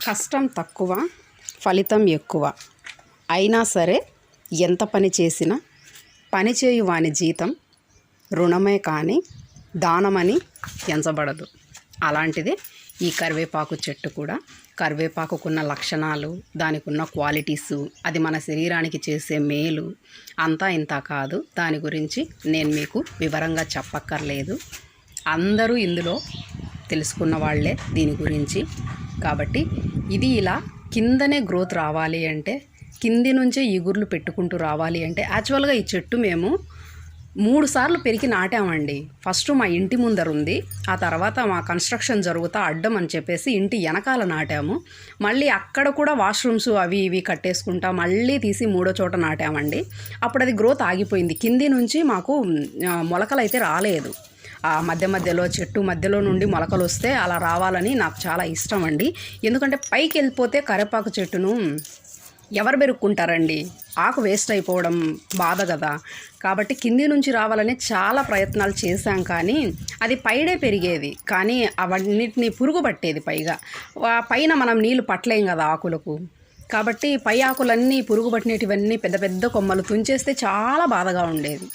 కష్టం తక్కువ, ఫలితం ఎక్కువ. అయినా సరే ఎంత పని చేసినా పనిచేయు వాని జీతం రుణమే కానీ దానమని ఎంచబడదు. అలాంటిదే ఈ కరివేపాకు చెట్టు కూడా. కరివేపాకుకున్న లక్షణాలు, దానికి ఉన్న క్వాలిటీసు, అది మన శరీరానికి చేసే మేలు అంతా ఇంత కాదు. దాని గురించి నేను మీకు వివరంగా చెప్పక్కర్లేదు. అందరూ ఇందులో తెలుసుకున్న వాళ్ళే దీని గురించి. కాబట్టి ఇది ఇలా కిందనే గ్రోత్ రావాలి అంటే, కింది నుంచే ఇగుర్లు పెట్టుకుంటూ రావాలి అంటే, యాక్చువల్గా ఈ చెట్టు మేము 3 సార్లు పెరికి నాటామండి. ఫస్ట్ మా ఇంటి ముందర ఉంది, ఆ తర్వాత మా కన్స్ట్రక్షన్ జరుగుతా అడ్డం అని చెప్పేసి ఇంటి వెనకాల నాటాము. మళ్ళీ అక్కడ కూడా వాష్రూమ్స్ అవి ఇవి కట్టేసుకుంటా మళ్ళీ తీసి 3వ చోట నాటామండి. అప్పుడు అది గ్రోత్ ఆగిపోయింది. కింది నుంచి మాకు మొలకలు అయితే రాలేదు. ఆ మధ్యలో చెట్టు మధ్యలో నుండి మొలకలు వస్తే అలా రావాలని నాకు చాలా ఇష్టం అండి. ఎందుకంటే పైకి వెళ్ళిపోతే కరివేపాకు చెట్టును ఎవరు బెరుక్కుంటారండి? ఆకు వేస్ట్ అయిపోవడం బాధ కదా. కాబట్టి కింది నుంచి రావాలని చాలా ప్రయత్నాలు చేశాం, కానీ అది పైడే పెరిగేది, కానీ అవన్నిటిని పురుగు పట్టేది. పైన మనం నీళ్ళు పట్టలేం కదా ఆకులకు. కాబట్టి పై ఆకులన్నీ పురుగు పట్టినటివన్నీ పెద్ద పెద్ద కొమ్మలు తుంచేస్తే చాలా బాధగా ఉండేది.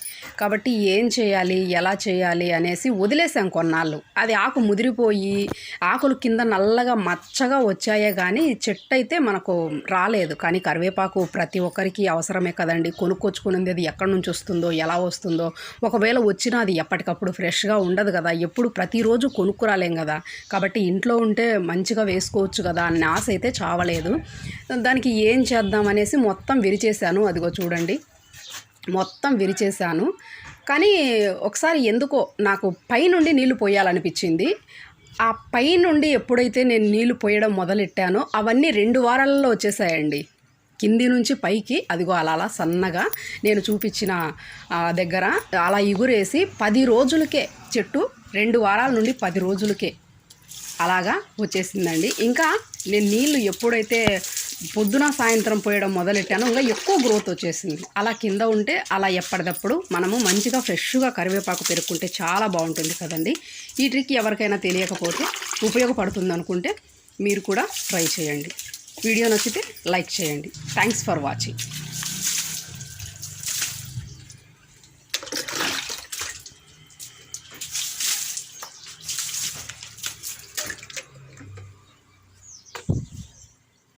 కాబట్టి ఏం చేయాలి, ఎలా చేయాలి అనేసి వదిలేసాం కొన్నాళ్ళు. అది ఆకు ముదిరిపోయి ఆకులు కింద నల్లగా మచ్చగా వచ్చాయే కానీ చెట్టు అయితే మనకు రాలేదు. కానీ కరివేపాకు ప్రతి ఒక్కరికి అవసరమే కదండి. కొనుక్కొచ్చుకునేది అది ఎక్కడి నుంచి వస్తుందో, ఎలా వస్తుందో, ఒకవేళ వచ్చినా అది ఎప్పటికప్పుడు ఫ్రెష్గా ఉండదు కదా. ఎప్పుడు ప్రతిరోజు కొనుక్కురాలేం కదా. కాబట్టి ఇంట్లో ఉంటే మంచిగా వేసుకోవచ్చు కదా అన్న ఆశ అయితే చావలేదు. దానికి ఏం చేద్దామనేసి మొత్తం విరిచేశాను. అదిగో చూడండి, మొత్తం విరిచేశాను. కానీ ఒకసారి ఎందుకో నాకు పైనుండి నీళ్లు పోయాలనిపించింది. ఆ పైనుండి ఎప్పుడైతే నేను నీళ్లు పోయడం మొదలెట్టానో అవన్నీ 2 వారాలలో వచ్చేసాయండి. కింది నుంచి పైకి అదిగో అలా సన్నగా నేను చూపించిన దగ్గర అలా ఇగురేసి 10 రోజులకే చెట్టు 2 వారాల నుండి 10 రోజులకే అలాగా వచ్చేసిందండి. ఇంకా నేను నీళ్లు ఎప్పుడైతే పొద్దున సాయంత్రం పోయడం మొదలెట్టాను ఇంకా ఎక్కువ గ్రోత్ వచ్చేసింది. అలా కింద ఉంటే అలా ఎప్పటికప్పుడు మనము మంచిగా ఫ్రెష్గా కరివేపాకు పెరుక్కుంటే చాలా బాగుంటుంది కదండి. ఈ ట్రిక్ ఎవరికైనా తెలియకపోతే ఉపయోగపడుతుంది అనుకుంటే మీరు కూడా ట్రై చేయండి. వీడియో నచ్చితే లైక్ చేయండి. Thanks for watching.